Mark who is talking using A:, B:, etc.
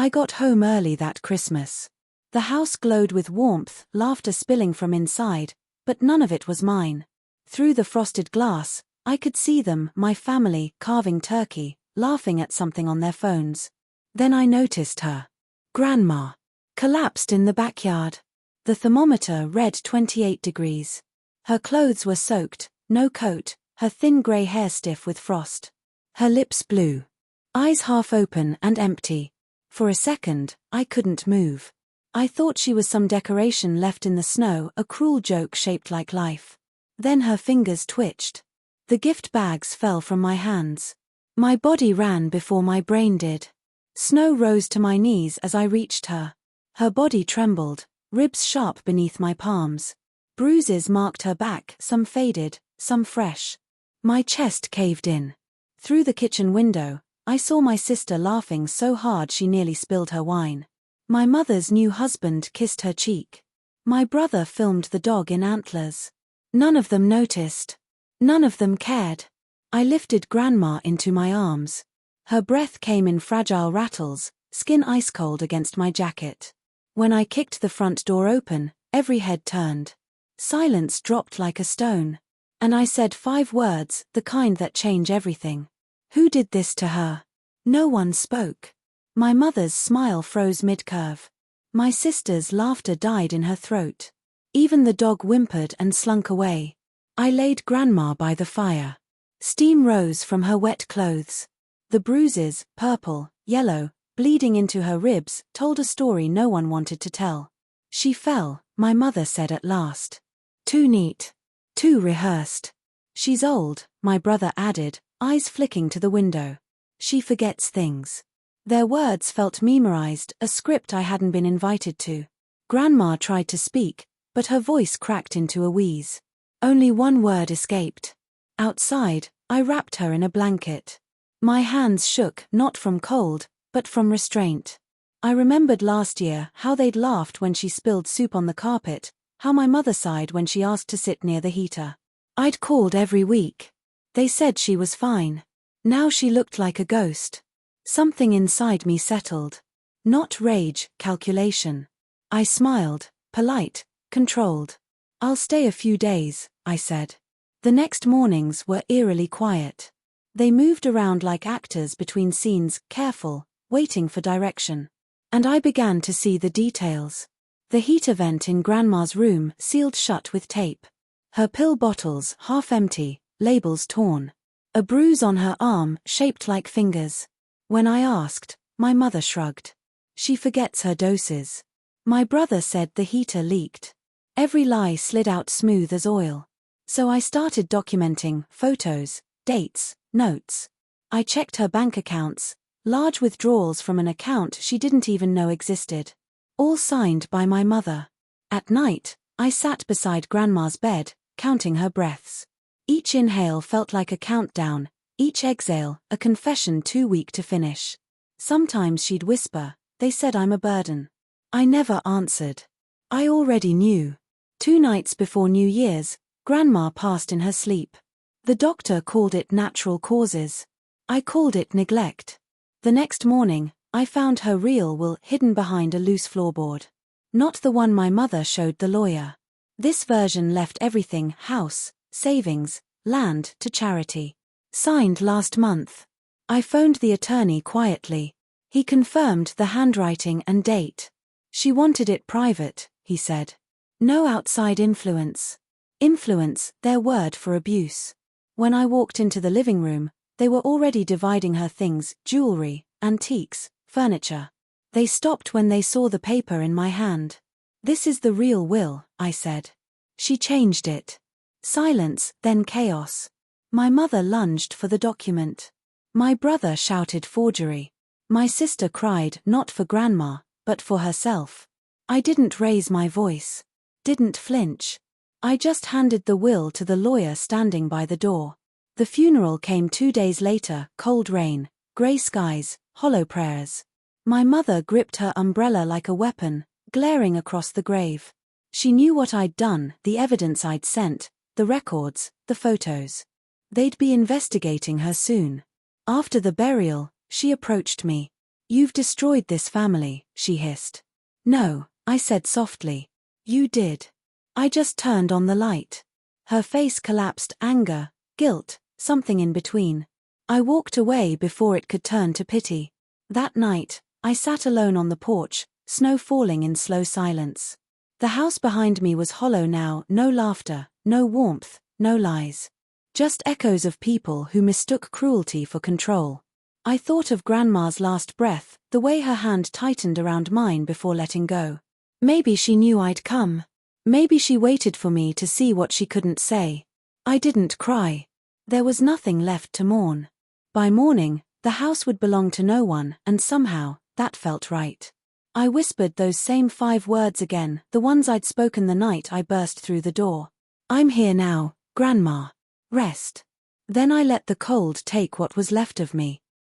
A: I got home early that Christmas. The house glowed with warmth, laughter spilling from inside, but none of it was mine. Through the frosted glass, I could see them, my family, carving turkey, laughing at something on their phones. Then I noticed her. Grandma. Collapsed in the backyard. The thermometer read 28 degrees. Her clothes were soaked, no coat, her thin grey hair stiff with frost. Her lips blue. Eyes half open and empty. For a second, I couldn't move. I thought she was some decoration left in the snow, a cruel joke shaped like life. Then her fingers twitched. The gift bags fell from my hands. My body ran before my brain did. Snow rose to my knees as I reached her. Her body trembled, ribs sharp beneath my palms. Bruises marked her back, some faded, some fresh. My chest caved in. Through the kitchen window, I saw my sister laughing so hard she nearly spilled her wine. My mother's new husband kissed her cheek. My brother filmed the dog in antlers. None of them noticed. None of them cared. I lifted Grandma into my arms. Her breath came in fragile rattles, skin ice cold against my jacket. When I kicked the front door open, every head turned. Silence dropped like a stone. And I said 5 words, the kind that change everything. Who did this to her? No one spoke. My mother's smile froze mid-curve. My sister's laughter died in her throat. Even the dog whimpered and slunk away. I laid Grandma by the fire. Steam rose from her wet clothes. The bruises, purple, yellow, bleeding into her ribs, told a story no one wanted to tell. She fell, my mother said at last. Too neat. Too rehearsed. She's old, my brother added, eyes flicking to the window. She forgets things. Their words felt memorized, a script I hadn't been invited to. Grandma tried to speak, but her voice cracked into a wheeze. Only one word escaped. Outside, I wrapped her in a blanket. My hands shook, not from cold, but from restraint. I remembered last year how they'd laughed when she spilled soup on the carpet, how my mother sighed when she asked to sit near the heater. I'd called every week. They said she was fine. Now she looked like a ghost. Something inside me settled. Not rage, calculation. I smiled, polite, controlled. I'll stay a few days, I said. The next mornings were eerily quiet. They moved around like actors between scenes, careful, waiting for direction. And I began to see the details. The heater vent in Grandma's room sealed shut with tape. Her pill bottles half empty, labels torn. A bruise on her arm shaped like fingers. When I asked, my mother shrugged. She forgets her doses. My brother said the heater leaked. Every lie slid out smooth as oil. So I started documenting photos, dates, notes. I checked her bank accounts, large withdrawals from an account she didn't even know existed. All signed by my mother. At night, I sat beside Grandma's bed, counting her breaths. Each inhale felt like a countdown, each exhale a confession too weak to finish. Sometimes she'd whisper, "They said I'm a burden." I never answered. I already knew. 2 nights before New Year's, Grandma passed in her sleep. The doctor called it natural causes. I called it neglect. The next morning, I found her real will hidden behind a loose floorboard. Not the one my mother showed the lawyer. This version left everything, house, savings, land, to charity. Signed last month. I phoned the attorney quietly. He confirmed the handwriting and date. She wanted it private, he said. No outside influence. Influence, their word for abuse. When I walked into the living room, they were already dividing her things, jewelry, antiques, furniture. They stopped when they saw the paper in my hand. "This is the real will," I said. She changed it. Silence, then chaos. My mother lunged for the document. My brother shouted forgery. My sister cried not for Grandma, but for herself. I didn't raise my voice. Didn't flinch. I just handed the will to the lawyer standing by the door. The funeral came 2 days later, cold rain, grey skies, hollow prayers. My mother gripped her umbrella like a weapon, glaring across the grave. She knew what I'd done, the evidence I'd sent, the records, the photos. They'd be investigating her soon. After the burial, she approached me. "You've destroyed this family," she hissed. "No," I said softly. "You did." I just turned on the light. Her face collapsed, anger, guilt, something in between. I walked away before it could turn to pity. That night, I sat alone on the porch, snow falling in slow silence. The house behind me was hollow now, no laughter, no warmth, no lies. Just echoes of people who mistook cruelty for control. I thought of Grandma's last breath, the way her hand tightened around mine before letting go. Maybe she knew I'd come. Maybe she waited for me to see what she couldn't say. I didn't cry. There was nothing left to mourn. By morning, the house would belong to no one, and somehow, that felt right. I whispered those same 5 words again, the ones I'd spoken the night I burst through the door. "I'm here now, Grandma. Rest." Then I let the cold take what was left of me.